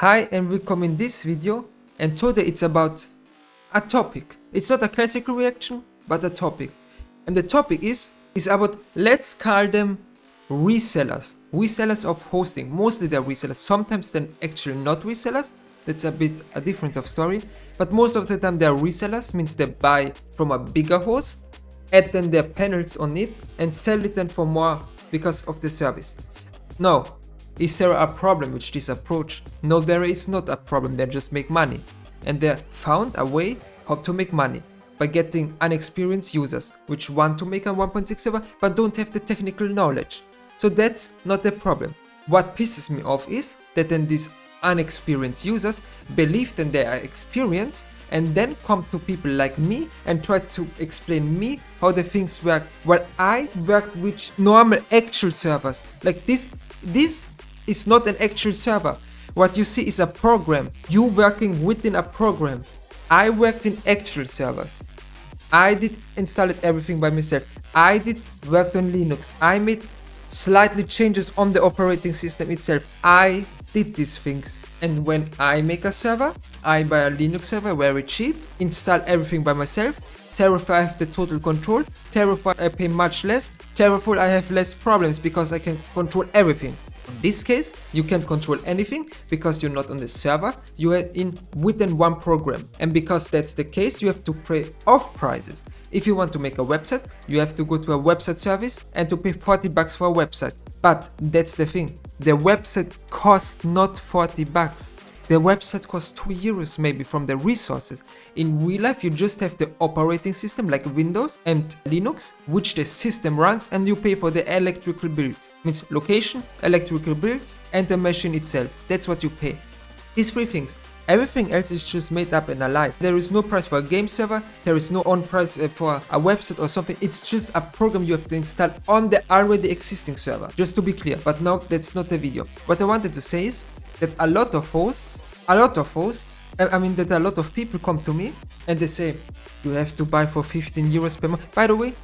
Hi and welcome in this video, and today it's about a topic. It's not a classical reaction, but a topic. And the topic is about, let's call them resellers. Resellers of hosting. Mostly they're resellers. Sometimes they're actually not resellers. That's a bit a different of story. But most of the time they're resellers, means they buy from a bigger host, add then their panels on it, and sell it then for more because of the service. Now, is there a problem with this approach? No, there is not a problem, they just make money. And they found a way how to make money by getting unexperienced users which want to make a 1.6 server but don't have the technical knowledge. So that's not the problem. What pisses me off is that then these unexperienced users believe that they are experienced and then come to people like me and try to explain me how the things work. Well, I worked with normal actual servers. Like this is not an actual server. What you see is a program. You working within a program. I worked in actual servers. I did install it everything by myself. I did work on Linux. I made slightly changes on the operating system itself. I did these things. And when I make a server, I buy a Linux server very cheap, install everything by myself. Terraform, I have the total control. Terraform, I pay much less. Terraform, I have less problems because I can control everything. In this case, you can't control anything because you're not on the server, you are within one program. And because that's the case, you have to pay off prices. If you want to make a website, you have to go to a website service and to pay $40 for a website. But that's the thing, the website costs not $40. The website costs €2 maybe from the resources. In real life, you just have the operating system like Windows and Linux, which the system runs, and you pay for the electrical bills. Means location, electrical bills, and the machine itself. That's what you pay. These three things. Everything else is just made up and a lie. There is no price for a game server, there is no on price for a website or something. It's just a program you have to install on the already existing server. Just to be clear, but now that's not the video. What I wanted to say is that a lot of people come to me and they say, you have to buy for €15 per month. By the way,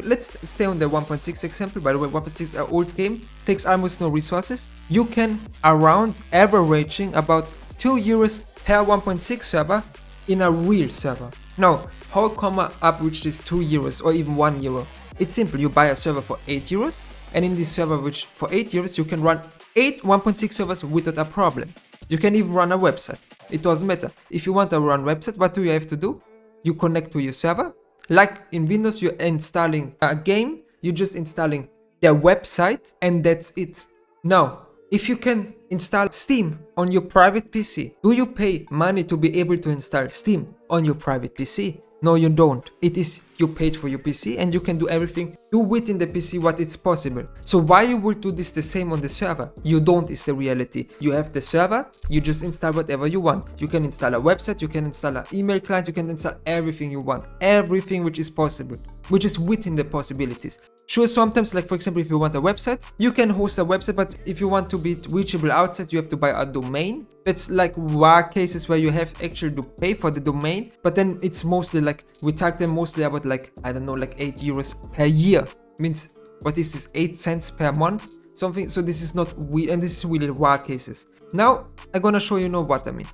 let's stay on the 1.6 example. By the way, 1.6 is an old game, takes almost no resources. You can around averaging about €2 per 1.6 server in a real server. Now, how come I up with this €2 or even €1? It's simple, you buy a server for €8, and in this server which for €8 you can run 8 1.6 servers without a problem. You can even run a website. It doesn't matter. If you want to run a website, what do you have to do? You connect to your server. Like in Windows, you're installing a game, you're just installing their website, and that's it. Now, if you can install Steam on your private PC, do you pay money to be able to install Steam on your private PC? No, you don't. It is you paid for your PC and you can do everything. Do within the PC what it's possible. So why you will do this the same on the server? You don't is the reality. You have the server, you just install whatever you want. You can install a website, you can install an email client, you can install everything you want. Everything which is possible, which is within the possibilities. Sure, sometimes, like for example, if you want a website, you can host a website, but if you want to be reachable outside, you have to buy a domain. That's like rare cases where you have actually to pay for the domain, but then it's mostly like, we talk them mostly about like, I don't know, like €8 per year. Means, what is this, 8 cents per month? Something, so this is not weird, and this is really rare cases. Now, I'm gonna show you what I mean.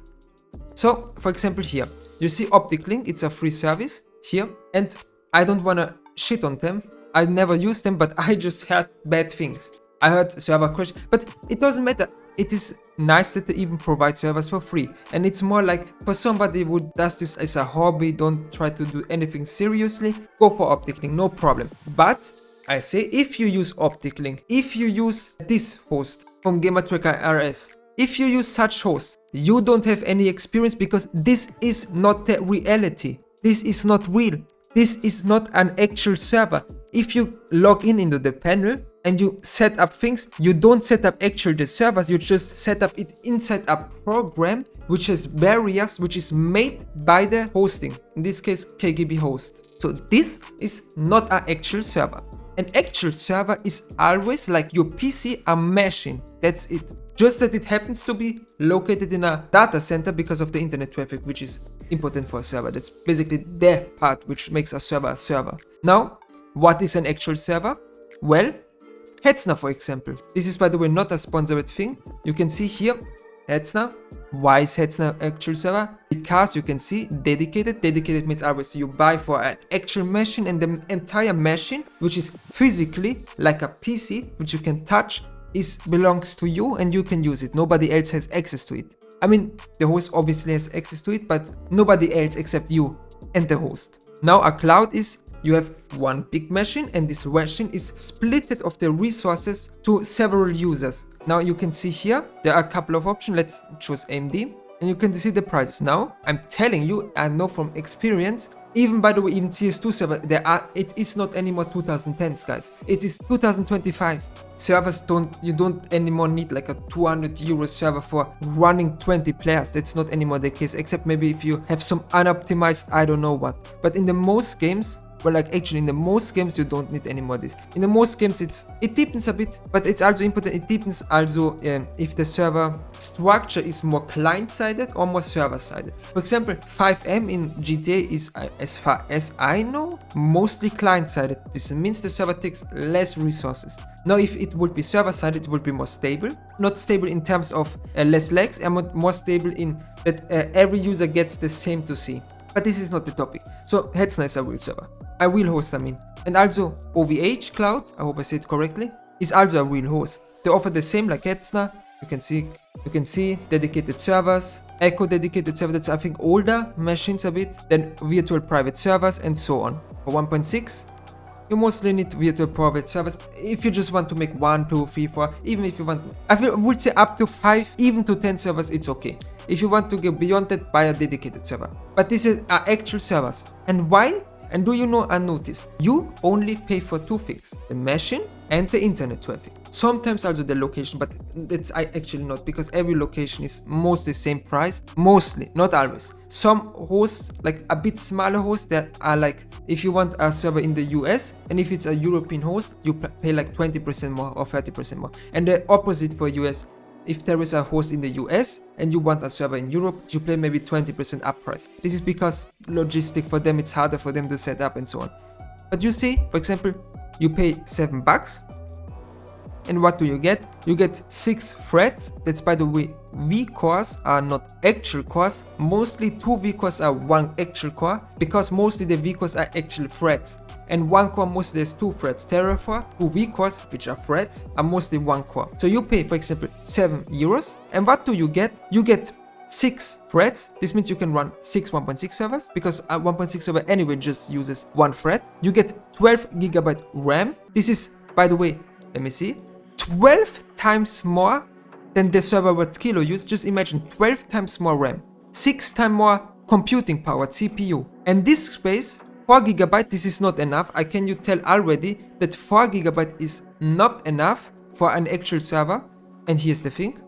So, for example here, you see OpticLink, it's a free service here, and I don't wanna shit on them. I never used them, but I just heard bad things. I heard server crash, but it doesn't matter. It is nice that they even provide servers for free. And it's more like for somebody who does this as a hobby, don't try to do anything seriously, go for OpticLink, no problem. But I say, if you use OpticLink, if you use this host from GamerTracker RS, if you use such hosts, you don't have any experience because this is not the reality. This is not real. This is not an actual server. If you log in into the panel and you set up things, you don't set up actual the servers, you just set up it inside a program which has barriers, which is made by the hosting, in this case KGB host. So this is not an actual server. An actual server is always like your PC, a machine, that's it. Just that it happens to be located in a data center because of the internet traffic, which is important for a server. That's basically the part which makes a server a server. Now, what is an actual server? Well, Hetzner, for example. This is, by the way, not a sponsored thing. You can see here, Hetzner. Why is Hetzner actual server? Because you can see dedicated. Dedicated means always you buy for an actual machine, and the entire machine, which is physically like a PC, which you can touch, belongs to you and you can use it. Nobody else has access to it. I mean, the host obviously has access to it, but nobody else except you and the host. Now a cloud is you have one big machine, and this machine is splitted of the resources to several users. Now you can see here, there are a couple of options. Let's choose AMD and you can see the prices. Now I'm telling you, I know from experience, even by the way, even CS2 server, it is not anymore 2010s, guys. It is 2025. Servers you don't anymore need like a 200 euro server for running 20 players. That's not anymore the case, except maybe if you have some unoptimized, I don't know what. But in the most games, well, like actually in the most games you don't need anymore this. In the most games it depends a bit, but it's also important. It depends also if the server structure is more client-sided or more server-sided. For example, 5M in GTA is, as far as I know, mostly client-sided. This means the server takes less resources. Now, if it would be server-sided, it would be more stable. Not stable in terms of less lags, and more stable in that every user gets the same to see. But this is not the topic. So Hetzner is a real server. A real host, I mean. And also OVH Cloud, I hope I said it correctly, is also a real host. They offer the same like Hetzner. You can see dedicated servers, Echo dedicated server, that's I think older machines a bit, then virtual private servers and so on. For 1.6, you mostly need virtual private servers if you just want to make 1, 2, 3, 4, even if you want, I would say up to 5, even to 10 servers, it's okay. If you want to go beyond that, buy a dedicated server. But these are actual servers. And why? And do you know and notice? You only pay for two things, the machine and the internet traffic. Sometimes also the location, but that's actually not, because every location is mostly same price. Mostly, not always. Some hosts, like a bit smaller hosts, that are like, if you want a server in the US, and if it's a European host, you pay like 20% more or 30% more. And the opposite for US. If there is a host in the US and you want a server in Europe, you pay maybe 20% up price. This is because logistic for them, it's harder for them to set up and so on. But you see, for example, you pay $7, and what do you get? You get 6 threads. That's, by the way, vCores are not actual cores. Mostly 2 vCores are 1 actual core, because mostly the vCores are actual threads. And 1 core mostly has 2 threads. Therefore, 2 vCores, which are threads, are mostly 1 core. So you pay, for example, €7. And what do you get? You get 6 threads. This means you can run 6 1.6 servers, because a 1.6 server anyway just uses 1 thread. You get 12 GB RAM. This is, by the way, let me see, 12 times more than the server what Kilo used. Just imagine 12 times more RAM, 6 times more computing power, CPU. And disk space, 4 GB, this is not enough. I can you tell already that 4 GB is not enough for an actual server. And here's the thing.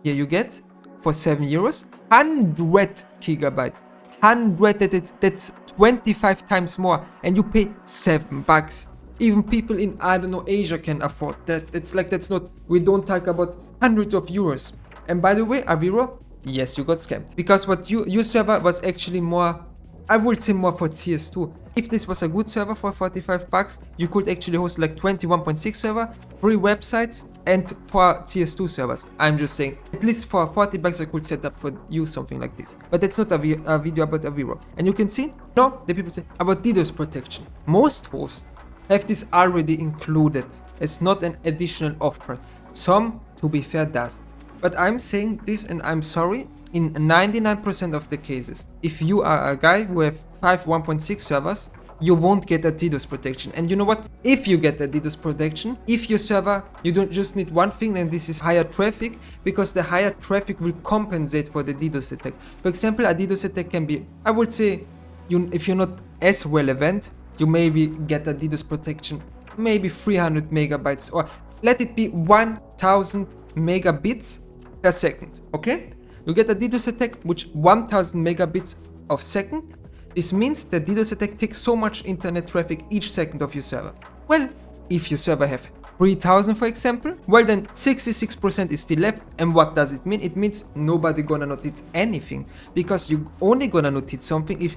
Here you get, for €7, 100 GB. 100, that's 25 times more. And you pay $7. Even people in, I don't know, Asia can afford that. That's not, we don't talk about hundreds of euros. And by the way, Aviro, yes, you got scammed. Because what your server was actually more, I would say more for CS2. If this was a good server for $45, you could actually host like 21.6 server, 3 websites, and 4 CS2 servers. I'm just saying, at least for $40 I could set up for you something like this. But that's not a video about Aviro. And you can see, no, the people say about DDoS protection. Most hosts have this already included. It's not an additional off-price. Some, to be fair, does. But I'm saying this, and I'm sorry, in 99% of the cases, if you are a guy who have 5 1.6 servers, you won't get a DDoS protection. And you know what? If you get a DDoS protection, if your server, you don't just need one thing, and this is higher traffic, because the higher traffic will compensate for the DDoS attack. For example, a DDoS attack can be, I would say, if you're not as relevant, you maybe get a DDoS protection, maybe 300 megabytes, or let it be 1000 megabits per second, okay? You get a DDoS attack which 1000 megabits of second. This means the DDoS attack takes so much internet traffic each second of your server. Well, if your server have 3000, for example, well then 66% is still left. And what does it mean? It means nobody gonna notice anything, because you only gonna notice something if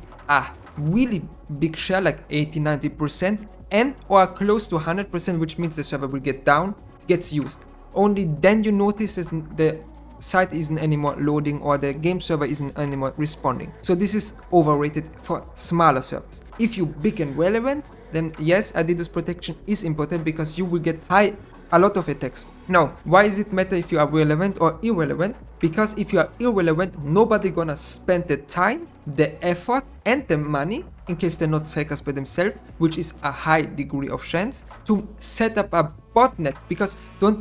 really big share, like 80-90% and or close to 100%, which means the server will get down, gets used. Only then you notice that the site isn't anymore loading or the game server isn't anymore responding. So this is overrated for smaller servers. If you're big and relevant, then yes, a DDoS protection is important because you will get a lot of attacks. Now, why does it matter if you are relevant or irrelevant? Because if you are irrelevant, nobody gonna spend the time, the effort and the money, in case they're not hackers by themselves, which is a high degree of chance, to set up a botnet, because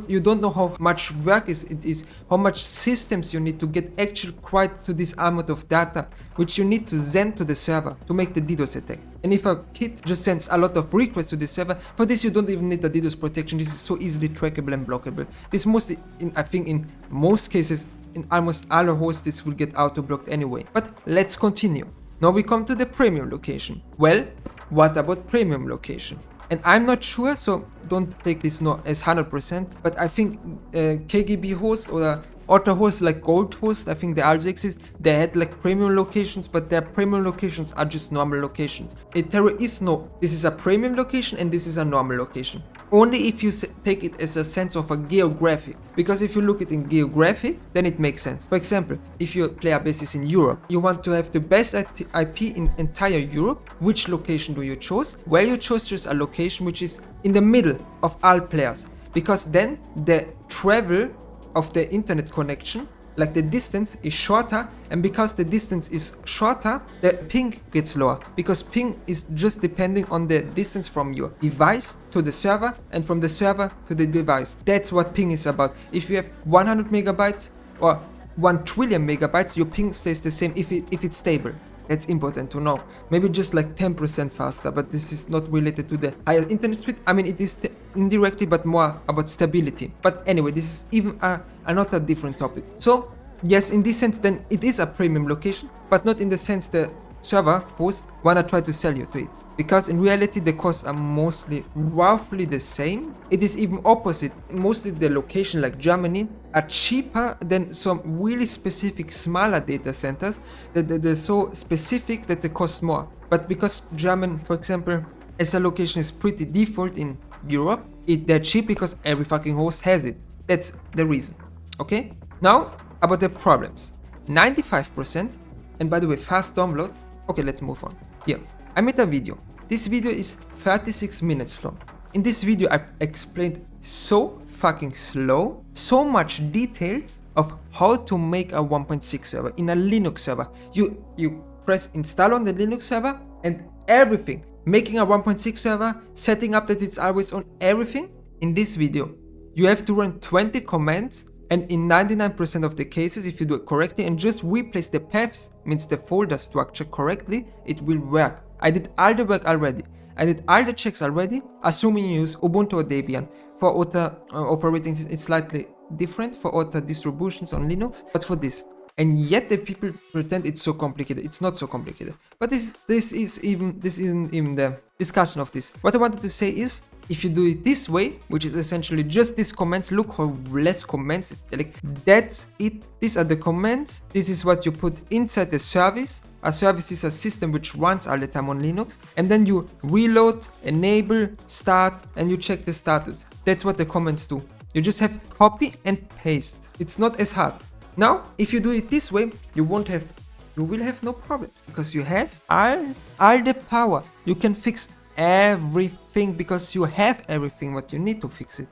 you don't know how much work it is, how much systems you need to get actually quite to this amount of data, which you need to send to the server to make the DDoS attack. And if a kid just sends a lot of requests to the server, for this you don't even need a DDoS protection. This is so easily trackable and blockable. This mostly, I think in most cases, in almost all hosts, this will get auto-blocked anyway. But let's continue. Now we come to the premium location. Well, what about premium location? And I'm not sure, so don't take this as 100%, but I think KGB hosts or other hosts like Gold hosts, I think they also exist. They had like premium locations, but their premium locations are just normal locations. There is no, this is a premium location and this is a normal location. Only if you take it as a sense of a geographic, because if you look at it in geographic, then it makes sense. For example, if your player base is in Europe, you want to have the best IP in entire Europe. Which location do you choose? Well, you choose a location which is in the middle of all players, because then the travel of the internet connection, like the distance is shorter, and because the distance is shorter, the ping gets lower, because ping is just depending on the distance from your device to the server and from the server to the device. That's what ping is about. If you have 100 megabytes or 1 trillion megabytes, your ping stays the same if it's stable. That's important to know. Maybe just like 10% faster, but this is not related to the higher internet speed. I mean, it is indirectly, but more about stability. But anyway, this is even another different topic. So yes, in this sense, then it is a premium location, but not in the sense the server host wanna try to sell you to it. Because in reality, the costs are mostly roughly the same. It is even opposite. Mostly the location like Germany are cheaper than some really specific smaller data centers that they're so specific that they cost more. But because German, for example, as a location is pretty default in Europe, they're cheap because every fucking host has it. That's the reason. Okay? Now, about the problems. 95%, and by the way, fast download. Okay, let's move on. Here, I made a video. This video is 36 minutes long. In this video, I explained so fucking slow, so much details of how to make a 1.6 server in a Linux server. You press install on the Linux server and everything. Making a 1.6 server, setting up that it's always on, everything. In this video, you have to run 20 commands, and in 99% of the cases, if you do it correctly and just replace the paths, means the folder structure correctly, it will work. I did all the work already. I did all the checks already, assuming you use Ubuntu or Debian. For other operating systems, it's slightly different for other distributions on Linux, but for this. And yet the people pretend it's so complicated. It's not so complicated. But this isn't even the discussion of this. What I wanted to say is, if you do it this way, which is essentially just these commands, look how less commands, like that's it. These are the commands. This is what you put inside the service. A service is a system which runs all the time on Linux. And then you reload, enable, start, and you check the status. That's what the commands do. You just have copy and paste. It's not as hard. Now, if you do it this way, you will have no problems, because you have all the power. You can fix everything because you have everything what you need to fix it.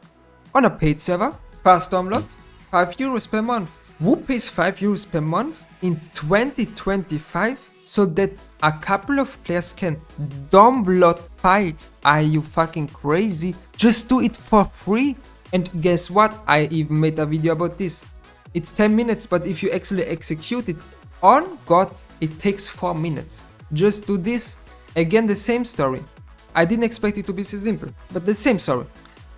On a paid server, fast download, €5 per month. Who pays €5 per month in 2025 so that a couple of players can download files? Are you fucking crazy? Just do it for free. And guess what? I even made a video about this. It's 10 minutes, but if you actually execute it on God, it takes 4 minutes. Just do this. Again, the same story. I didn't expect it to be so simple, but the same story.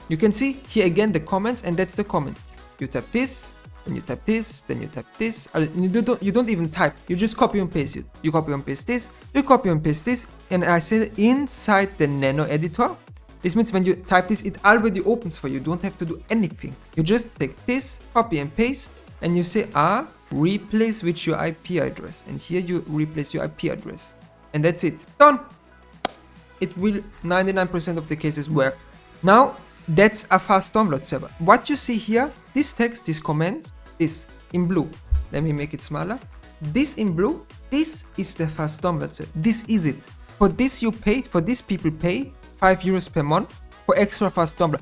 You can see here again the comments, and that's the comment. You tap this, then you tap this, then you tap this. You don't even type. You just copy and paste it. You copy and paste this, you copy and paste this, and I said inside the Nano editor. This means when you type this, it already opens for you. You don't have to do anything. You just take this, copy and paste, and you say, replace with your IP address. And here you replace your IP address. And that's it. Done. It will 99% of the cases work. Now, that's a fast download server. What you see here, this text, this comment, this in blue. Let me make it smaller. This in blue, this is the fast download server. This is it. For this you pay, for this people pay 5 euros per month for extra fast download.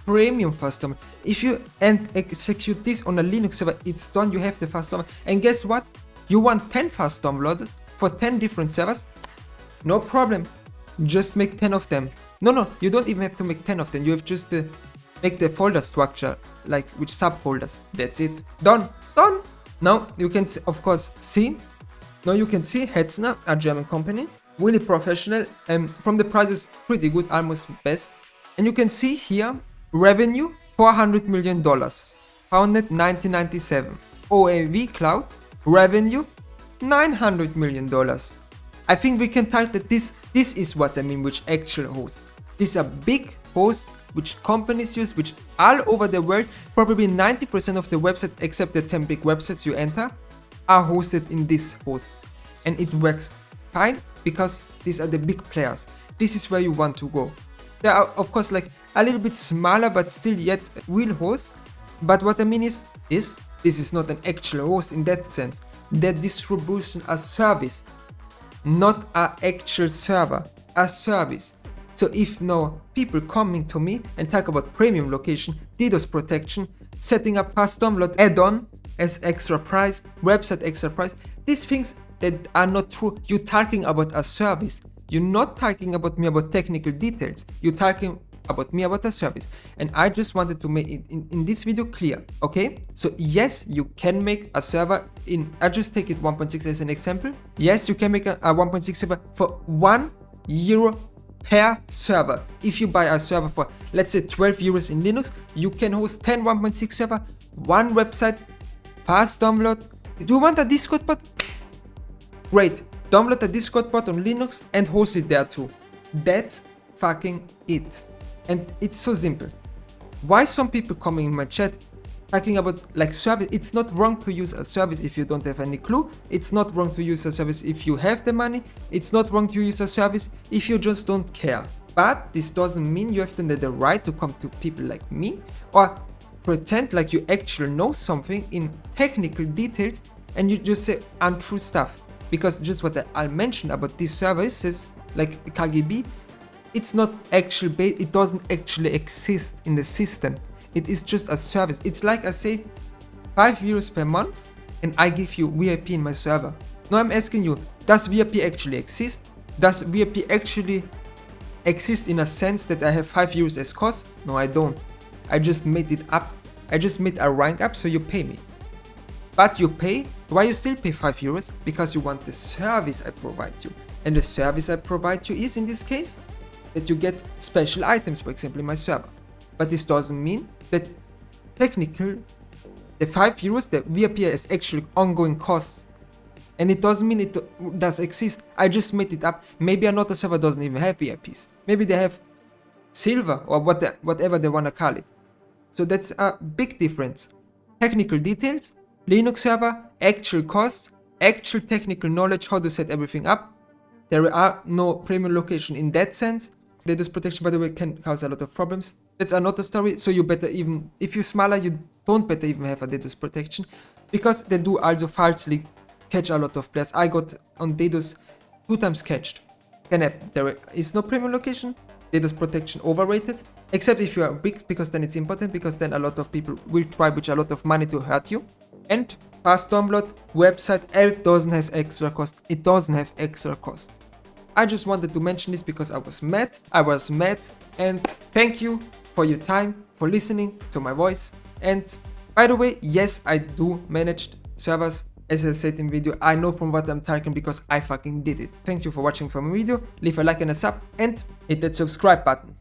Premium fast download. If you execute this on a Linux server, it's done, you have the fast download. And guess what? You want 10 fast downloaders for 10 different servers? No problem. Just make 10 of them. No, you don't even have to make 10 of them. You have just to make the folder structure, like with subfolders. That's it. Done. Now you can of course see. Now you can see Hetzner, a German company, really professional, and from the prices pretty good, almost best. And you can see here revenue $400 million, founded 1997. OAV Cloud revenue $900 million. I think we can tell that this is what I mean with actual hosts. These are big hosts which companies use, which all over the world, probably 90% of the websites except the 10 big websites you enter are hosted in these hosts. And it works fine because these are the big players. This is where you want to go. There are of course like a little bit smaller but still yet real hosts. But what I mean is this is not an actual host in that sense. The distribution a service, not an actual server, a service. So if now people coming to me and talk about premium location, DDoS protection, setting up fast download add-on as extra price, website extra price, these things that are not true. You're talking about a service. You're not talking about me about technical details. You're talking about me about a service. And I just wanted to make it in this video clear, okay? So yes, you can make a server in, I just take it 1.6 as an example. Yes, you can make a 1.6 server for €1 per server. If you buy a server for, let's say 12 euros in Linux, you can host 10 1.6 server, one website, fast download. Do you want a Discord bot? Great. Download a Discord bot on Linux and host it there too. That's fucking it. And it's so simple. Why some people coming in my chat talking about like service? It's not wrong to use a service if you don't have any clue. It's not wrong to use a service if you have the money. It's not wrong to use a service if you just don't care. But this doesn't mean you have the right to come to people like me or pretend like you actually know something in technical details and you just say untrue stuff. Because just what I mentioned about these services like KGB, it's not actually it doesn't actually exist in the system. It is just a service. It's like I say 5 euros per month and I give you VIP in my server. Now I'm asking you, does VIP actually exist? Does VIP actually exist in a sense that I have 5 euros as cost? No, I don't. I just made it up. I just made a rank up so you pay me. But you pay, why you still pay 5 euros? Because you want the service I provide you. And the service I provide you is in this case that you get special items, for example, in my server. But this doesn't mean that technically the 5 euros, the VIP is actually ongoing costs. And it doesn't mean it does exist. I just made it up. Maybe another server doesn't even have VIPs. Maybe they have silver or whatever they want to call it. So that's a big difference. Technical details, Linux server, actual costs, actual technical knowledge, how to set everything up. There are no premium location in that sense. DDoS protection, by the way, can cause a lot of problems. That's another story. So you better even, if you're smaller, you don't better even have a DDoS protection because they do also falsely catch a lot of players. I got on DDoS 2 times catched. There is no premium location. DDoS protection overrated. Except if you are big, because then it's important, because then a lot of people will try with a lot of money to hurt you. And fast download, website, it doesn't have extra cost. It doesn't have extra cost. I just wanted to mention this because I was mad. And thank you for your time, for listening to my voice. And by the way, yes, I do manage servers. As I said in video, I know from what I'm talking because I fucking did it. Thank you for watching my video. Leave a like and a sub and hit that subscribe button.